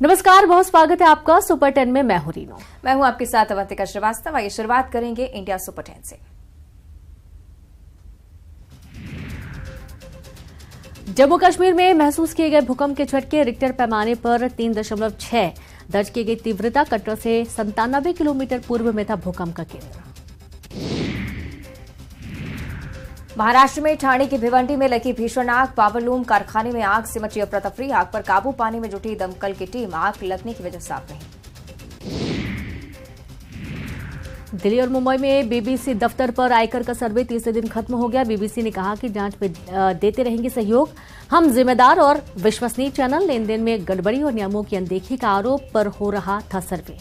नमस्कार, बहुत स्वागत है आपका सुपर 10 में। मैं हूं रीनो। मैं हूं आपके साथ अवंतिका श्रीवास्तव। आइए शुरुआत करेंगे इंडिया सुपर 10 से। जम्मू कश्मीर में महसूस किए गए भूकंप के झटके रिक्टर पैमाने पर 3.6 दर्ज की गई तीव्रता। कटरा से 97 किलोमीटर पूर्व में था भूकंप का केंद्र। महाराष्ट्र में ठाणे की भिवंडी में लगी भीषण आग। पावरलूम कारखाने में आग से मची अफरा तफरी। आग पर काबू पाने में जुटी दमकल की टीम। आग लगने की वजह साफ नहीं। दिल्ली और मुंबई में बीबीसी दफ्तर पर आयकर का सर्वे तीसरे दिन खत्म हो गया। बीबीसी ने कहा कि जांच में देते रहेंगे सहयोग। हम जिम्मेदार और विश्वसनीय चैनल। लेन देन में गड़बड़ी और नियमों की अनदेखी का आरोप पर हो रहा था सर्वे।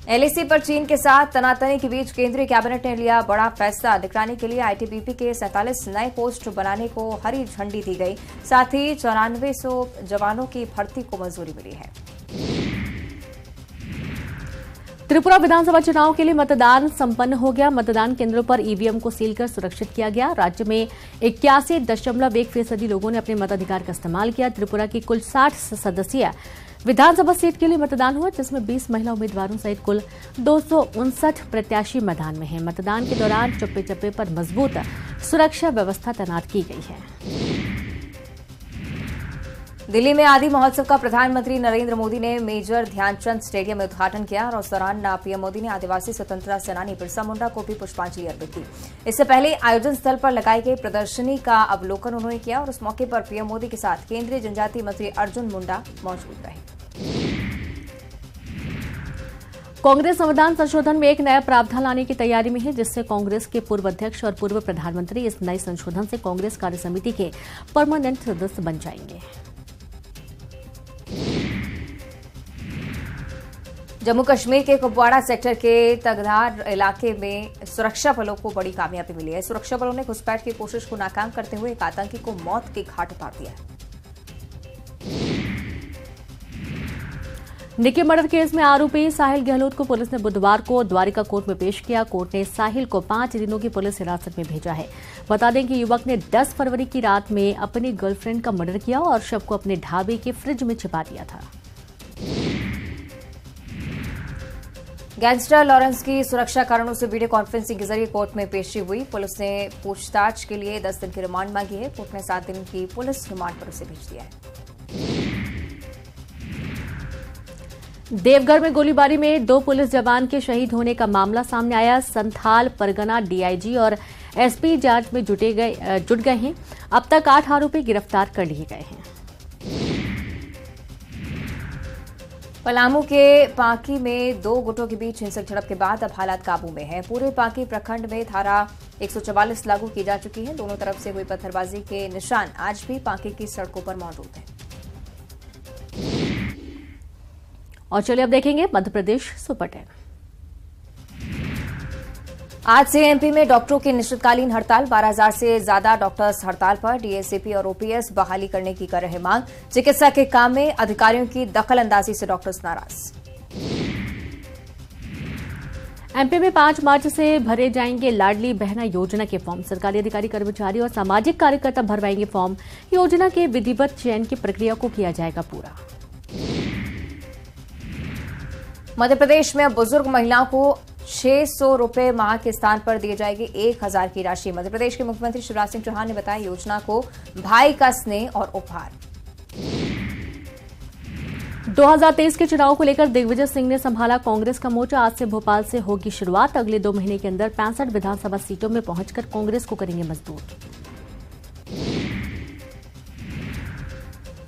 एलएसी पर चीन के साथ तनातनी के बीच केंद्रीय कैबिनेट ने लिया बड़ा फैसला। निगरानी के लिए आईटीबीपी के 47 नए पोस्ट बनाने को हरी झंडी दी गई। साथ ही 9400 जवानों की भर्ती को मंजूरी मिली है। त्रिपुरा विधानसभा चुनाव के लिए मतदान संपन्न हो गया। मतदान केंद्रों पर ईवीएम को सील कर सुरक्षित किया गया। राज्य में 81.1% लोगों ने अपने मताधिकार का इस्तेमाल किया। त्रिपुरा की कुल 60 सदस्यीय विधानसभा सीट के लिए मतदान हुआ, जिसमें 20 महिला उम्मीदवारों सहित कुल 259 प्रत्याशी मैदान में हैं। मतदान के दौरान चप्पे चप्पे पर मजबूत सुरक्षा व्यवस्था तैनात की गई है। दिल्ली में आदि महोत्सव का प्रधानमंत्री नरेंद्र मोदी ने मेजर ध्यानचंद स्टेडियम में उद्घाटन किया और उस दौरान पीएम मोदी ने आदिवासी स्वतंत्रता सेनानी बिरसा मुंडा को भी पुष्पांजलि अर्पित की। इससे पहले आयोजन स्थल पर लगाई गई प्रदर्शनी का अवलोकन उन्होंने किया और उस मौके पर पीएम मोदी के साथ केंद्रीय जनजातीय मंत्री अर्जुन मुंडा मौजूद रहे। कांग्रेस संविधान संशोधन में एक नया प्रावधान लाने की तैयारी में है, जिससे कांग्रेस के पूर्व अध्यक्ष और पूर्व प्रधानमंत्री इस नए संशोधन से कांग्रेस कार्यसमिति के परमानेंट सदस्य बन जाएंगे। जम्मू कश्मीर के कुपवाड़ा सेक्टर के तगधार इलाके में सुरक्षा बलों को बड़ी कामयाबी मिली है। सुरक्षा बलों ने घुसपैठ की कोशिश को नाकाम करते हुए एक आतंकी को मौत के घाट उतार दिया है। निकी मर्डर केस में आरोपी साहिल गहलोत को पुलिस ने बुधवार को द्वारिका कोर्ट में पेश किया। कोर्ट ने साहिल को 5 दिनों की पुलिस हिरासत में भेजा है। बता दें कि युवक ने 10 फरवरी की रात में अपनी गर्लफ्रेंड का मर्डर किया और शव को अपने ढाबे के फ्रिज में छिपा दिया था। गैंगस्टर लॉरेंस की सुरक्षा कारणों से वीडियो कॉन्फ्रेंसिंग के जरिए कोर्ट में पेशी हुई। पुलिस ने पूछताछ के लिए 10 दिन की रिमांड मांगी है। कोर्ट ने 7 दिन की पुलिस रिमांड पर उसे भेज दिया है। देवघर में गोलीबारी में 2 पुलिस जवान के शहीद होने का मामला सामने आया। संथाल परगना डीआईजी और एसपी जांच में जुट गए हैं। अब तक 8 आरोपी गिरफ्तार कर लिए गए हैं। पलामू के पांकी में 2 गुटों के बीच हिंसक झड़प के बाद अब हालात काबू में है। पूरे पांकी प्रखंड में धारा 144 लागू की जा चुकी है। दोनों तरफ से हुई पत्थरबाजी के निशान आज भी पांकी की सड़कों पर मौजूद हैं। और चलिए अब देखेंगे मध्य प्रदेश सुपर 10। आज से एमपी में डॉक्टरों की निश्चितकालीन हड़ताल। 12,000 से ज्यादा डॉक्टर्स हड़ताल पर। डीएससीपी और ओपीएस बहाली करने की कर रहे मांग। चिकित्सा के काम में अधिकारियों की दखलंदाजी से डॉक्टर्स नाराज। एमपी में 5 मार्च से भरे जाएंगे लाडली बहना योजना के फॉर्म। सरकारी अधिकारी, कर्मचारी और सामाजिक कार्यकर्ता भरवाएंगे फॉर्म। योजना के विधिवत चयन की प्रक्रिया को किया जाएगा पूरा। मध्य प्रदेश में अब बुजुर्ग महिलाओं को 600 रुपए माह के स्थान पर दिए जाएगी 1,000 की राशि। मध्य प्रदेश के मुख्यमंत्री शिवराज सिंह चौहान ने बताया योजना को भाई का स्नेह और उपहार। 2023 के चुनाव को लेकर दिग्विजय सिंह ने संभाला कांग्रेस का मोर्चा। आज से भोपाल से होगी शुरुआत। अगले 2 महीने के अंदर 65 विधानसभा सीटों में पहुंचकर कांग्रेस को करेंगे मजबूत।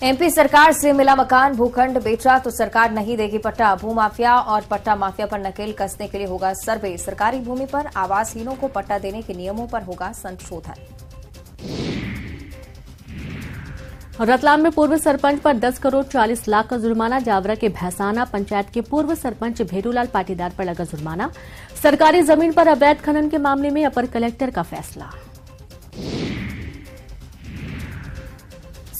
एमपी सरकार से मिला मकान, भूखंड बेचा तो सरकार नहीं देगी पट्टा। भूमाफिया और पट्टा माफिया पर नकेल कसने के लिए होगा सर्वे। सरकारी भूमि पर आवासहीनों को पट्टा देने के नियमों पर होगा संशोधन। रतलाम में पूर्व सरपंच पर 10 करोड़ 40 लाख का जुर्माना। जावरा के भैसाना पंचायत के पूर्व सरपंच भेरूलाल पाटीदार पर लगा जुर्माना। सरकारी जमीन पर अवैध खनन के मामले में अपर कलेक्टर का फैसला।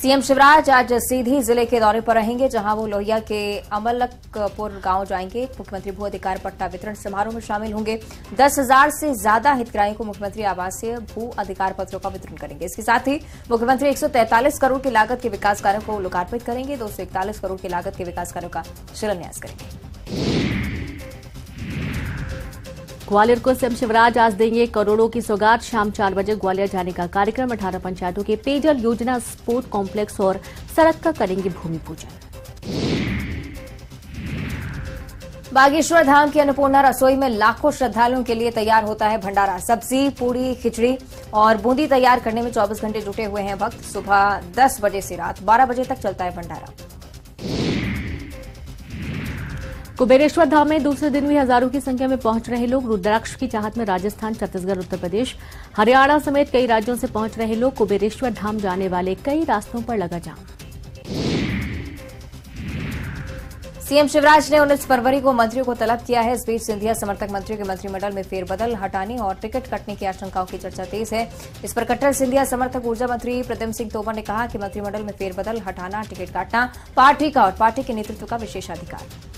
सीएम शिवराज आज सीधी जिले के दौरे पर रहेंगे, जहां वो लोहिया के अमलकपुर गांव जाएंगे। मुख्यमंत्री भू अधिकार पट्टा वितरण समारोह में शामिल होंगे। 10,000 से ज्यादा हितग्राहियों को मुख्यमंत्री आवासीय भू अधिकार पत्रों का वितरण करेंगे। इसके साथ ही मुख्यमंत्री 143 करोड़ की लागत के विकास कार्यों को लोकार्पित करेंगे। 241 करोड़ की लागत के विकास कार्यों का शिलान्यास करेंगे। ग्वालियर को सीएम शिवराज आज देंगे करोड़ों की सौगात। शाम 4 बजे ग्वालियर जाने का कार्यक्रम। 18 पंचायतों के पेयजल योजना, स्पोर्ट कॉम्प्लेक्स और सड़क का करेंगे भूमि पूजन। बागेश्वर धाम की अन्नपूर्णा रसोई में लाखों श्रद्धालुओं के लिए तैयार होता है भंडारा। सब्जी, पूरी, खिचड़ी और बूंदी तैयार करने में 24 घंटे जुटे हुए हैं भक्त। सुबह 10 बजे से रात 12 बजे तक चलता है भंडारा। कुबेरेश्वर धाम में दूसरे दिन भी हजारों की संख्या में पहुंच रहे लोग। रुद्राक्ष की चाहत में राजस्थान, छत्तीसगढ़, उत्तर प्रदेश, हरियाणा समेत कई राज्यों से पहुंच रहे लोग। कुबेरेश्वर धाम जाने वाले कई रास्तों पर लगा जाम। सीएम शिवराज ने 19 फरवरी को मंत्रियों को तलब किया है। इस बीच सिंधिया समर्थक मंत्रियों के मंत्रिमंडल में फेरबदल, हटाने और टिकट कटने की आशंकाओं की चर्चा तेज है। इस पर कट्टर सिंधिया समर्थक ऊर्जा मंत्री प्रद्युम्न सिंह तोमर ने कहा कि मंत्रिमंडल में फेरबदल, हटाना, टिकट काटना पार्टी का और पार्टी के नेतृत्व का विशेषाधिकार।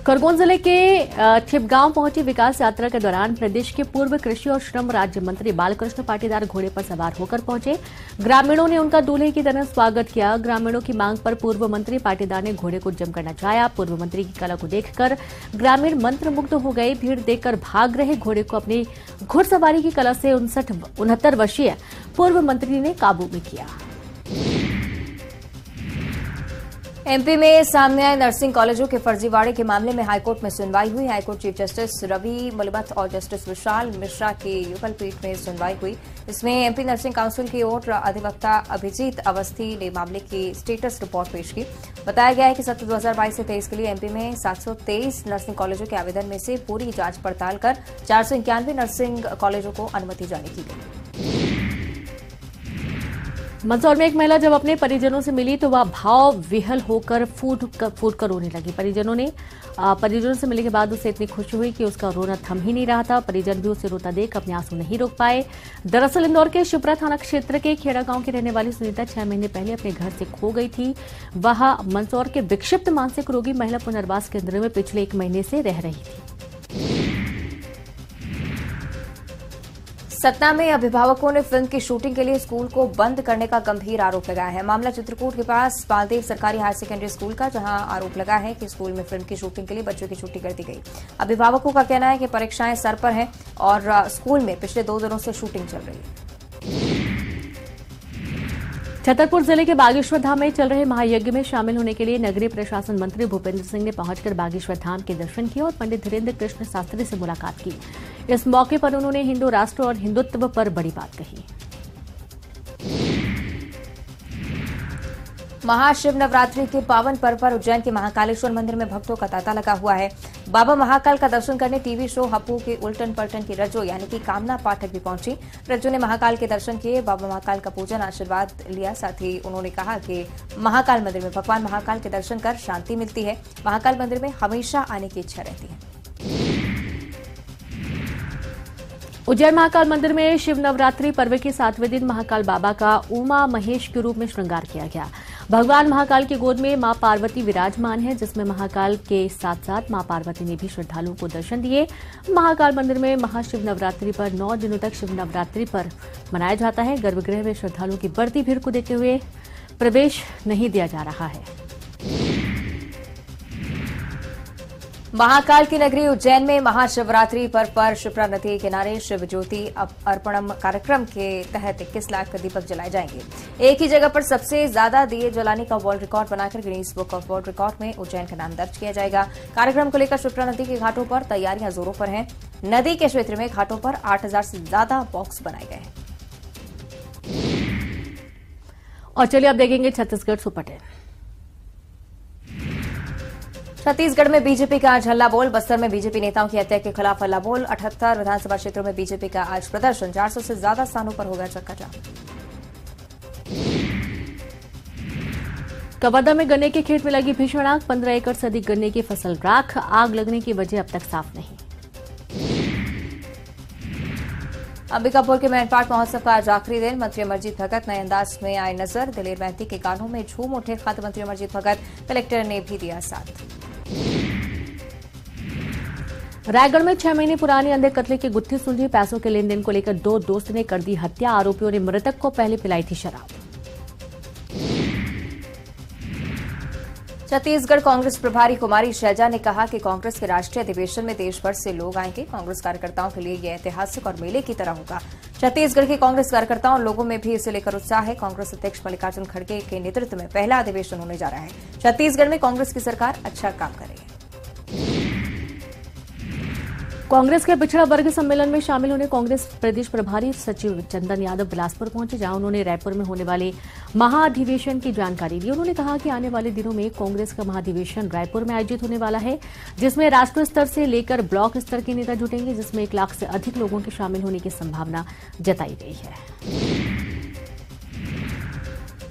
खरगोन जिले के छिपगांव पहुंची विकास यात्रा के दौरान प्रदेश के पूर्व कृषि और श्रम राज्य मंत्री बालकृष्ण पाटीदार घोड़े पर सवार होकर पहुंचे। ग्रामीणों ने उनका दूल्हे की तरह स्वागत किया। ग्रामीणों की मांग पर पूर्व मंत्री पाटीदार ने घोड़े को जमकर नचाया। पूर्व मंत्री की कला को देखकर ग्रामीण मंत्रमुग्ध हो गए। भीड़ देखकर भाग रहे घोड़े को अपनी घुड़सवारी की कला से 69 वर्षीय पूर्व मंत्री ने काबू में किया। एमपी में सामने आए नर्सिंग कॉलेजों के फर्जीवाड़े के मामले में हाईकोर्ट में सुनवाई हुई। High court chief justice Ravi Malimath और जस्टिस विशाल मिश्रा की युगल पीठ में सुनवाई हुई। इसमें एमपी नर्सिंग काउंसिल की ओर अधिवक्ता अभिजीत अवस्थी ने मामले की स्टेटस रिपोर्ट पेश की। बताया गया है कि सत्र 2022 से 23 के लिए एमपी में 723 नर्सिंग कॉलेजों के आवेदन में से पूरी जांच पड़ताल कर 491 नर्सिंग कॉलेजों को अनुमति जारी की गई। मंदसौर में एक महिला जब अपने परिजनों से मिली तो वह भाव विहल होकर फूट कर रोने लगी। परिजनों से मिलने के बाद उसे इतनी खुशी हुई कि उसका रोना थम ही नहीं रहा था। परिजन भी उसे रोता देख अपने आंसू नहीं रोक पाए। दरअसल इंदौर के शिप्रा थाना क्षेत्र के खेड़ा गांव की रहने वाली सुनीता 6 महीने पहले अपने घर से खो गई थी। वह मंदसौर के विक्षिप्त मानसिक रोगी महिला पुनर्वास केंद्र में पिछले 1 महीने से रह रही थी। सतना में अभिभावकों ने फिल्म की शूटिंग के लिए स्कूल को बंद करने का गंभीर आरोप लगाया है। मामला चित्रकूट के पास बालदेव सरकारी हायर सेकेंडरी स्कूल का, जहां आरोप लगा है कि स्कूल में फिल्म की शूटिंग के लिए बच्चों की छुट्टी कर दी गई। अभिभावकों का कहना है कि परीक्षाएं सर पर हैं और स्कूल में पिछले 2 दिनों से शूटिंग चल रही है। छतरपुर जिले के बागेश्वर धाम में चल रहे महायज्ञ में शामिल होने के लिए नगरीय प्रशासन मंत्री भूपेंद्र सिंह ने पहुंचकर बागेश्वर धाम के दर्शन किए और पंडित धीरेन्द्र कृष्ण शास्त्री से मुलाकात की। इस मौके पर उन्होंने हिंदू राष्ट्र और हिंदुत्व पर बड़ी बात कही। महाशिव नवरात्रि के पावन पर्व पर उज्जैन के महाकालेश्वर मंदिर में भक्तों का तांता लगा हुआ है। बाबा महाकाल का दर्शन करने टीवी शो हप्पू के उल्टन पलटन की रज्जो यानी कि कामना पाठक भी पहुंची। रज्जो ने महाकाल के दर्शन किए, बाबा महाकाल का पूजन आशीर्वाद लिया। साथ ही उन्होंने कहा कि महाकाल मंदिर में भगवान महाकाल के दर्शन कर शांति मिलती है। महाकाल मंदिर में हमेशा आने की इच्छा रहती है। उज्जैन महाकाल मंदिर में शिव नवरात्रि पर्व के 7वें दिन महाकाल बाबा का उमा महेश के रूप में श्रृंगार किया गया। भगवान महाकाल की गोद में मां पार्वती विराजमान है, जिसमें महाकाल के साथ साथ मां पार्वती ने भी श्रद्धालुओं को दर्शन दिए। महाकाल मंदिर में महाशिव नवरात्रि पर 9 दिनों तक शिव नवरात्रि पर मनाया जाता है। गर्भगृह में श्रद्धालुओं की बढ़ती भीड़ को देखते हुए प्रवेश नहीं दिया जा रहा है। महाकाल की नगरी उज्जैन में महाशिवरात्रि पर्व पर शिप्रा नदी के किनारे शिव ज्योति अर्पणम कार्यक्रम के तहत 21 लाख दीपक जलाए जाएंगे। एक ही जगह पर सबसे ज्यादा दिए जलाने का वर्ल्ड रिकॉर्ड बनाकर Guinness book of world record में उज्जैन का नाम दर्ज किया जाएगा। कार्यक्रम को लेकर शिप्रा नदी के घाटों पर तैयारियां जोरों पर हैं। नदी के क्षेत्र में घाटों पर 8000 से ज्यादा बॉक्स बनाए गए हैं। और चलिए अब देखेंगे छत्तीसगढ़ सुपर 10। छत्तीसगढ़ में बीजेपी का आज हल्ला बोल। बस्तर में बीजेपी नेताओं की हत्या के खिलाफ हल्ला बोल। 78 विधानसभा क्षेत्रों में बीजेपी का आज प्रदर्शन। 400 से ज्यादा स्थानों पर होगा चक्काजाम। कवर्धा में गन्ने के खेत में लगी भीषण आग। 15 एकड़ से अधिक गन्ने की फसल राख। आग लगने की वजह अब तक साफ नहीं। अंबिकापुर के मैनपाट महोत्सव का आज आखिरी दिन। मंत्री अमरजीत भगत नए अंदाज में आए नजर। दिलेर मेहती के गानों में झूम उठे खत मंत्री अमरजीत भगत। कलेक्टर ने भी दिया साथ। रायगढ़ में 6 महीने पुरानी अंधे कतले की गुत्थी सुलझी। पैसों के लेन देन को लेकर 2 दोस्त ने कर दी हत्या। आरोपियों ने मृतक को पहले पिलाई थी शराब। छत्तीसगढ़ कांग्रेस प्रभारी कुमारी शैलजा ने कहा कि कांग्रेस के राष्ट्रीय अधिवेशन में देश भर से लोग आएंगे। कांग्रेस कार्यकर्ताओं के लिए यह ऐतिहासिक और मेले की तरह होगा। छत्तीसगढ़ के कांग्रेस कार्यकर्ताओं और लोगों में भी इसे लेकर उत्साह है। कांग्रेस अध्यक्ष मल्लिकार्जुन खड़गे के नेतृत्व में पहला अधिवेशन होने जा रहा है। छत्तीसगढ़ में कांग्रेस की सरकार अच्छा काम करेगी। कांग्रेस के पिछड़ा वर्ग सम्मेलन में शामिल होने कांग्रेस प्रदेश प्रभारी सचिव चंदन यादव बिलासपुर पहुंचे, जहां उन्होंने रायपुर में होने वाले महाधिवेशन की जानकारी दी। उन्होंने कहा कि आने वाले दिनों में कांग्रेस का महाधिवेशन रायपुर में आयोजित होने वाला है, जिसमें राष्ट्रीय स्तर से लेकर ब्लॉक स्तर के नेता जुटेंगे, जिसमें 1 लाख से अधिक लोगों के शामिल होने की संभावना जताई गई है।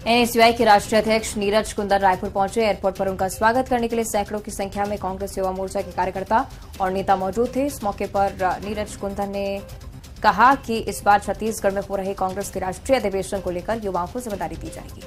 एनएसयूआई के राष्ट्रीय अध्यक्ष नीरज कुंदन रायपुर पहुंचे। एयरपोर्ट पर उनका स्वागत करने के लिए सैकड़ों की संख्या में कांग्रेस युवा मोर्चा के कार्यकर्ता और नेता मौजूद थे। इस मौके पर नीरज कुंदन ने कहा कि इस बार छत्तीसगढ़ में हो रहे कांग्रेस के राष्ट्रीय अधिवेशन को लेकर युवाओं को जिम्मेदारी दी जाएगी।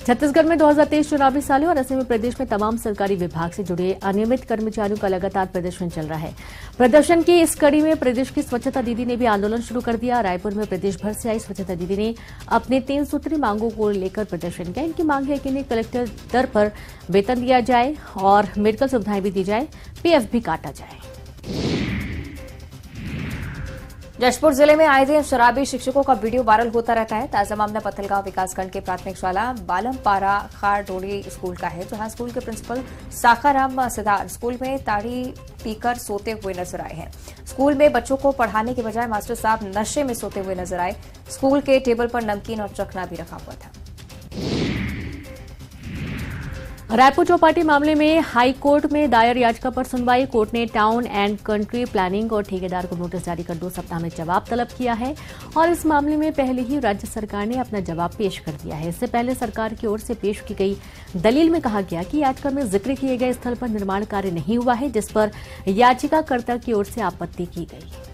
छत्तीसगढ़ में 2023 चुनावी साल है और ऐसे में प्रदेश में तमाम सरकारी विभाग से जुड़े अनियमित कर्मचारियों का लगातार प्रदर्शन चल रहा है। प्रदर्शन की इस कड़ी में प्रदेश की स्वच्छता दीदी ने भी आंदोलन शुरू कर दिया। रायपुर में प्रदेश भर से आई स्वच्छता दीदी ने अपने 3 सूत्री मांगों को लेकर प्रदर्शन किया। इनकी मांग है कि इन्हें कलेक्टर दर पर वेतन दिया जाए और मेडिकल सुविधाएं भी दी जाए, पीएफ भी काटा जाए। जशपुर जिले में आए दिन शराबी शिक्षकों का वीडियो वायरल होता रहता है। ताजा मामला पत्थलगांव विकासखंड के प्राथमिक शाला बालमपारा खारडोली स्कूल का है, जहां स्कूल के प्रिंसिपल साखाराम सिद्धार्थ स्कूल में ताड़ी पीकर सोते हुए नजर आए हैं। स्कूल में बच्चों को पढ़ाने के बजाय मास्टर साहब नशे में सोते हुए नजर आए। स्कूल के टेबल पर नमकीन और चखना भी रखा हुआ था। रायपुर चौपाटी मामले में हाई कोर्ट में दायर याचिका पर सुनवाई। कोर्ट ने टाउन एंड कंट्री प्लानिंग और ठेकेदार को नोटिस जारी कर 2 सप्ताह में जवाब तलब किया है और इस मामले में पहले ही राज्य सरकार ने अपना जवाब पेश कर दिया है। इससे पहले सरकार की ओर से पेश की गई दलील में कहा गया कि याचिका में जिक्र किए गए स्थल पर निर्माण कार्य नहीं हुआ है, जिस पर याचिकाकर्ता की ओर से आपत्ति की गई।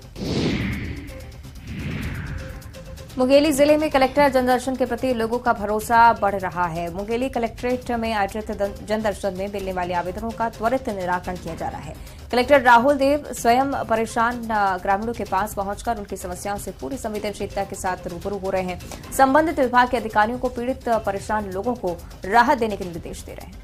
मुंगेली जिले में कलेक्टर जनदर्शन के प्रति लोगों का भरोसा बढ़ रहा है। मुंगेली कलेक्ट्रेट में आयोजित जनदर्शन में मिलने वाले आवेदनों का त्वरित निराकरण किया जा रहा है। कलेक्टर राहुल देव स्वयं परेशान ग्रामीणों के पास पहुंचकर उनकी समस्याओं से पूरी संवेदनशीलता के साथ रूबरू हो रहे हैं। संबंधित विभाग के अधिकारियों को पीड़ित परेशान लोगों को राहत देने के निर्देश दे रहे हैं।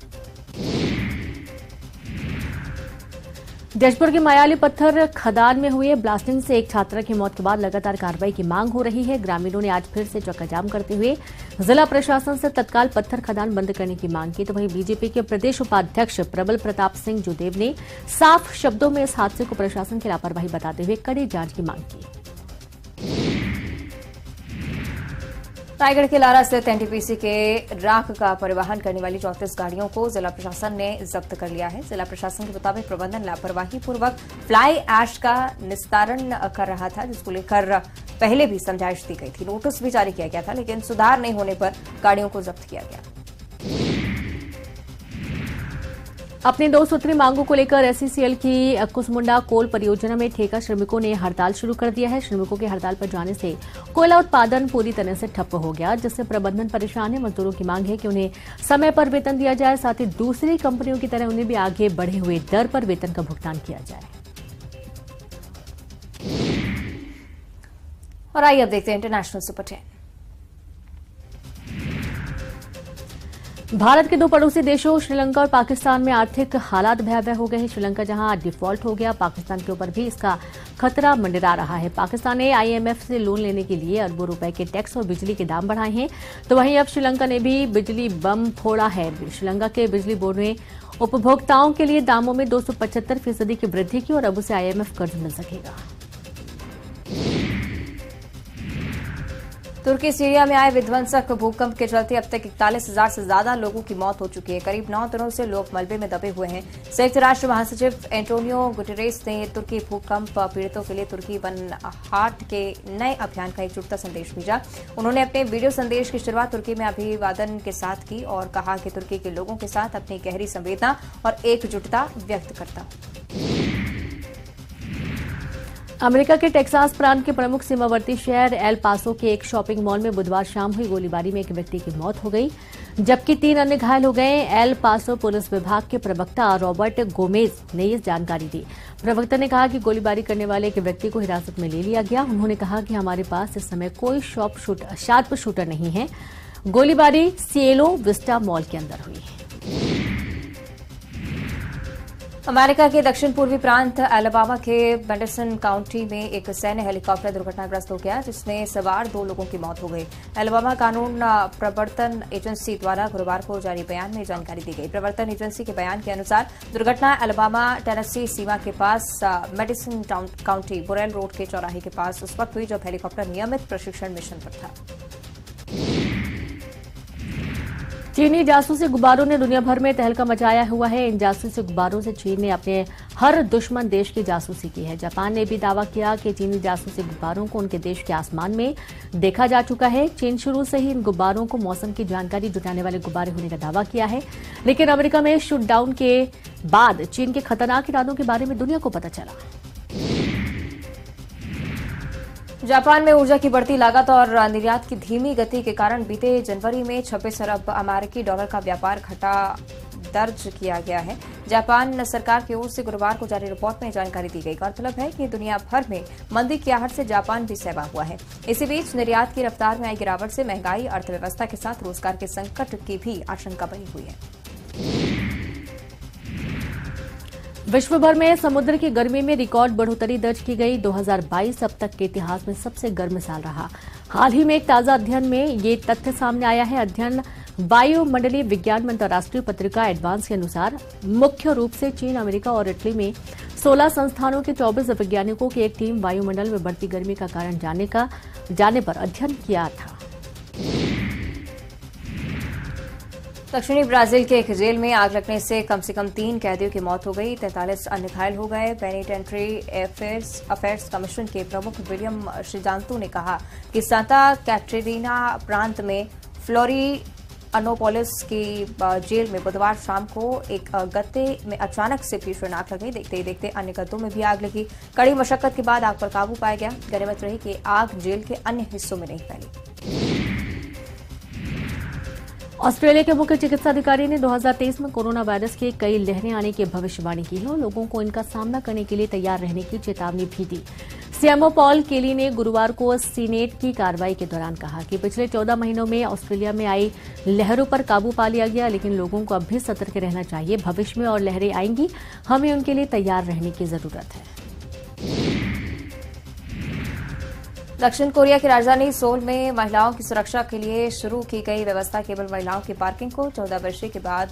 जशपुर के मायाली पत्थर खदान में हुए ब्लास्टिंग से एक छात्रा की मौत के बाद लगातार कार्रवाई की मांग हो रही है। ग्रामीणों ने आज फिर से चक्काजाम करते हुए जिला प्रशासन से तत्काल पत्थर खदान बंद करने की मांग की। तो वहीं बीजेपी के प्रदेश उपाध्यक्ष प्रबल प्रताप सिंह जुदेव ने साफ शब्दों में इस हादसे को प्रशासन की लापरवाही बताते हुए कड़ी जांच की मांग की। रायगढ़ के लारा स्थित एनटीपीसी के राख का परिवहन करने वाली 34 गाड़ियों को जिला प्रशासन ने जब्त कर लिया है। जिला प्रशासन के मुताबिक प्रबंधन लापरवाही पूर्वक फ्लाई ऐश का निस्तारण कर रहा था, जिसको लेकर पहले भी समझाइश दी गई थी, नोटिस भी जारी किया गया था, लेकिन सुधार नहीं होने पर गाड़ियों को जब्त किया गया। अपनी 2 सूत्री मांगों को लेकर एसईसीएल की कुसमुंडा कोल परियोजना में ठेका श्रमिकों ने हड़ताल शुरू कर दिया है। श्रमिकों के हड़ताल पर जाने से कोयला उत्पादन पूरी तरह से ठप्प हो गया, जिससे प्रबंधन परेशान है। मजदूरों की मांग है कि उन्हें समय पर वेतन दिया जाए, साथ ही दूसरी कंपनियों की तरह उन्हें भी आगे बढ़े हुए दर पर वेतन का भुगतान किया जाए। और आइए अब देखते हैं इंटरनेशनल सुपर 10। भारत के 2 पड़ोसी देशों श्रीलंका और पाकिस्तान में आर्थिक हालात भयावह हो गए हैं। श्रीलंका जहां डिफॉल्ट हो गया, पाकिस्तान के ऊपर भी इसका खतरा मंडरा रहा है। पाकिस्तान ने आईएमएफ से लोन लेने के लिए अरबों रुपए के टैक्स और बिजली के दाम बढ़ाए हैं। तो वहीं अब श्रीलंका ने भी बिजली बम फोड़ा है। श्रीलंका के बिजली बोर्ड ने उपभोक्ताओं के लिए दामों में 275% की वृद्धि की और अब उसे आईएमएफ कर्ज मिल सकेगा। तुर्की सीरिया में आए विध्वंसक भूकंप के चलते अब तक 41,000 से ज्यादा लोगों की मौत हो चुकी है। करीब 9 दिनों से लोग मलबे में दबे हुए हैं। संयुक्त राष्ट्र महासचिव एंटोनियो गुटेरेस ने तुर्की भूकंप पीड़ितों के लिए तुर्की वन हार्ट के नए अभियान का एकजुटता संदेश भेजा। उन्होंने अपने वीडियो संदेश की शुरुआत तुर्की में अभिवादन के साथ की और कहा कि तुर्की के लोगों के साथ अपनी गहरी संवेदना और एकजुटता व्यक्त करता हूं। अमेरिका के टेक्सास प्रांत के प्रमुख सीमावर्ती शहर एल पासो के एक शॉपिंग मॉल में बुधवार शाम हुई गोलीबारी में एक व्यक्ति की मौत हो गई, जबकि 3 अन्य घायल हो गए। एल पासो पुलिस विभाग के प्रवक्ता रॉबर्ट गोमेज ने ये जानकारी दी। प्रवक्ता ने कहा कि गोलीबारी करने वाले एक व्यक्ति को हिरासत में ले लिया गया। उन्होंने कहा कि हमारे पास इस समय कोई शार्प शूटर नहीं है। गोलीबारी सिएलो विस्टा मॉल के अंदर हुई है। अमेरिका के दक्षिण पूर्वी प्रांत अलाबामा के मेडिसन काउंटी में एक सैन्य हेलीकॉप्टर दुर्घटनाग्रस्त हो गया, जिसमें सवार 2 लोगों की मौत हो गई। अलाबामा कानून प्रवर्तन एजेंसी द्वारा गुरुवार को जारी बयान में जानकारी दी गई। प्रवर्तन एजेंसी के बयान के अनुसार दुर्घटना अलाबामा टेनेसी सीमा के पास मेडिसन काउंटी बुरेल रोड के चौराहे के पास उस वक्त हुई जब हेलीकॉप्टर नियमित प्रशिक्षण मिशन पर था। चीनी जासूसी गुब्बारों ने दुनिया भर में तहलका मचाया हुआ है। इन जासूसी गुब्बारों से चीन ने अपने हर दुश्मन देश की जासूसी की है। जापान ने भी दावा किया कि चीनी जासूसी गुब्बारों को उनके देश के आसमान में देखा जा चुका है। चीन शुरू से ही इन गुब्बारों को मौसम की जानकारी जुटाने वाले गुब्बारे होने का दावा किया है, लेकिन अमेरिका में शूटडाउन के बाद चीन के खतरनाक इरादों के बारे में दुनिया को पता चला। जापान में ऊर्जा की बढ़ती लागत और निर्यात की धीमी गति के कारण बीते जनवरी में 26 अरब अमेरिकी डॉलर का व्यापार घटा दर्ज किया गया है। जापान सरकार की ओर से गुरुवार को जारी रिपोर्ट में जानकारी दी गई। गौरतलब है कि दुनिया भर में मंदी की आहट से जापान भी सहमा हुआ है। इसी बीच निर्यात की रफ्तार में आई गिरावट से महंगाई, अर्थव्यवस्था के साथ रोजगार के संकट की भी आशंका बनी हुई है। विश्व भर में समुद्र की गर्मी में रिकॉर्ड बढ़ोतरी दर्ज की गई। 2022 अब तक के इतिहास में सबसे गर्म साल रहा। हाल ही में एक ताजा अध्ययन में ये तथ्य सामने आया है। अध्ययन वायुमंडलीय विज्ञान में अंतर्राष्ट्रीय पत्रिका एडवांस के अनुसार मुख्य रूप से चीन, अमेरिका और इटली में 16 संस्थानों के 24 वैज्ञानिकों की एक टीम वायुमंडल में बढ़ती गर्मी का कारण जाने पर अध्ययन किया था। दक्षिणी ब्राजील के एक जेल में आग लगने से कम 3 कैदियों की मौत हो गई, 43 अन्य घायल हो गए। पेनिटेंट्री अफेयर्स कमीशन के प्रमुख विलियम श्रीजांतु ने कहा कि सांता कैटरीना प्रांत में फ्लोरियानोपोलिस की जेल में बुधवार शाम को एक गत्ते में अचानक से भीषण आग लग गई। देखते ही देखते अन्य गद्दों में भी आग लगी। कड़ी मशक्कत के बाद आग पर काबू पाया गया। गनीमत रही कि आग जेल के अन्य हिस्सों में नहीं फैली। ऑस्ट्रेलिया के मुख्य चिकित्सा अधिकारी ने 2023 में कोरोना वायरस की कई लहरें आने की भविष्यवाणी की है और लोगों को इनका सामना करने के लिए तैयार रहने की चेतावनी भी दी। सीएमओ पॉल केली ने गुरुवार को सीनेट की कार्रवाई के दौरान कहा कि पिछले 14 महीनों में ऑस्ट्रेलिया में आई लहरों पर काबू पा लिया गया, लेकिन लोगों को अब भी सतर्क रहना चाहिए। भविष्य में और लहरें आएंगी, हमें उनके लिए तैयार रहने की जरूरत है। दक्षिण कोरिया की राजधानी सोल में महिलाओं की सुरक्षा के लिए शुरू की गई व्यवस्था केवल महिलाओं की पार्किंग को 14 वर्षों के बाद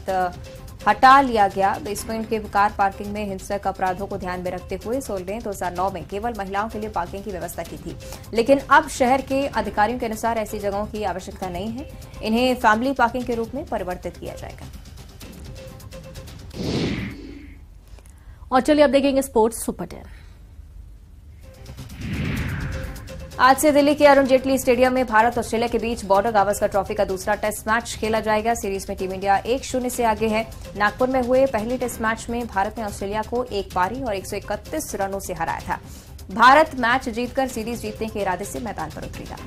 हटा लिया गया। बेसमेंट के कार पार्किंग में हिंसक अपराधों को ध्यान में रखते हुए सोल ने 2009 में केवल महिलाओं के लिए पार्किंग की व्यवस्था की थी, लेकिन अब शहर के अधिकारियों के अनुसार ऐसी जगहों की आवश्यकता नहीं है। इन्हें फैमिली पार्किंग के रूप में परिवर्तित किया जाएगा। और चलिए अब देखेंगे स्पोर्ट्स सुपर 10। आज से दिल्ली के अरुण जेटली स्टेडियम में भारत ऑस्ट्रेलिया के बीच बॉर्डर गावस्कर ट्रॉफी का दूसरा टेस्ट मैच खेला जाएगा। सीरीज में टीम इंडिया 1-0 से आगे है। नागपुर में हुए पहले टेस्ट मैच में भारत ने ऑस्ट्रेलिया को 1 पारी और 131 रनों से हराया था। भारत मैच जीतकर सीरीज जीतने के इरादे से मैदान पर उतरेगा।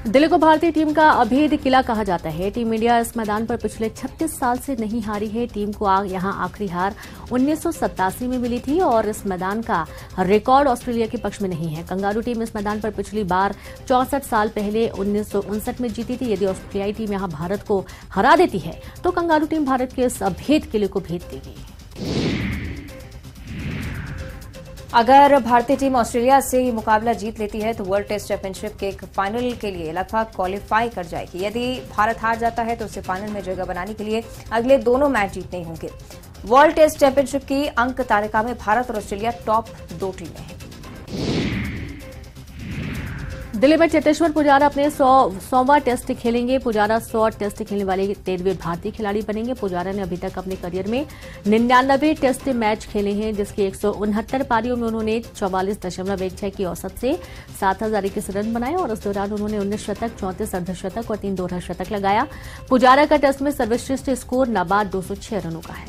दिल्ली को भारतीय टीम का अभेद किला कहा जाता है। टीम इंडिया इस मैदान पर पिछले 36 साल से नहीं हारी है। टीम को यहां आखिरी हार 1987 में मिली थी और इस मैदान का रिकॉर्ड ऑस्ट्रेलिया के पक्ष में नहीं है। कंगारू टीम इस मैदान पर पिछली बार 64 साल पहले 1959 में जीती थी। यदि ऑस्ट्रेलियाई टीम यहां भारत को हरा देती है तो कंगारू टीम भारत के इस अभेद किले को भेद देगी। अगर भारतीय टीम ऑस्ट्रेलिया से मुकाबला जीत लेती है तो वर्ल्ड टेस्ट चैंपियनशिप के एक फाइनल के लिए लगभग क्वालिफाई कर जाएगी। यदि भारत हार जाता है तो उसे फाइनल में जगह बनाने के लिए अगले दोनों मैच जीतने होंगे। वर्ल्ड टेस्ट चैंपियनशिप की अंक तालिका में भारत और ऑस्ट्रेलिया टॉप 2 टीमें हैं। दिल्ली में चेतेश्वर पुजारा अपने 100वां टेस्ट खेलेंगे। पुजारा 100 टेस्ट खेलने वाले 13वें भारतीय खिलाड़ी बनेंगे। पुजारा ने अभी तक अपने करियर में 99 टेस्ट मैच खेले हैं, जिसकी 169 पारियों में उन्होंने 44.16 की औसत से 7021 रन बनाए और इस दौरान उन्होंने 19 शतक, 34 अर्धशतक और 3 दोहरा शतक लगाया। पुजारा का टेस्ट में सर्वश्रेष्ठ स्कोर नाबाद 206 रनों का है।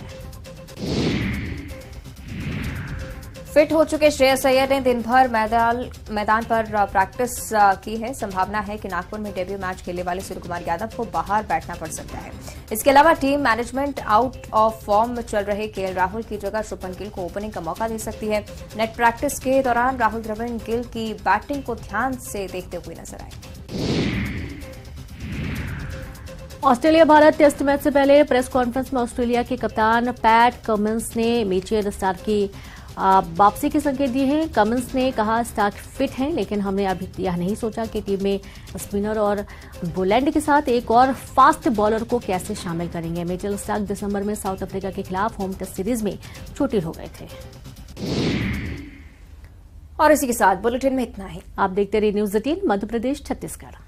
फिट हो चुके श्रेयस अय्यर ने दिन भर मैदान पर प्रैक्टिस की है। संभावना है कि नागपुर में डेब्यू मैच खेलने वाले सूर्यकुमार यादव को बाहर बैठना पड़ सकता है। इसके अलावा team management out of form में चल रहे केएल राहुल की जगह शुभमन गिल को ओपनिंग का मौका दे सकती है। नेट प्रैक्टिस के दौरान राहुल द्रविड़ गिल की बैटिंग को ध्यान से देखते हुए नजर आए। ऑस्ट्रेलिया भारत टेस्ट मैच से पहले प्रेस कॉन्फ्रेंस में ऑस्ट्रेलिया के कप्तान पैट कमिंस ने मिचेल स्टार्क की वापसी के संकेत दिए हैं। कमिंस ने कहा स्टार्क फिट हैं, लेकिन हमने अभी यह नहीं सोचा कि टीम में स्पिनर और बोलैंड के साथ एक और फास्ट बॉलर को कैसे शामिल करेंगे। मिचेल स्टार्क दिसंबर में साउथ अफ्रीका के खिलाफ होम टेस्ट सीरीज में चोटिल हो गए थे। और इसी के साथ बुलेटिन में इतना ही। आप देखते रहिए न्यूज़ 18 मध्य प्रदेश छत्तीसगढ़।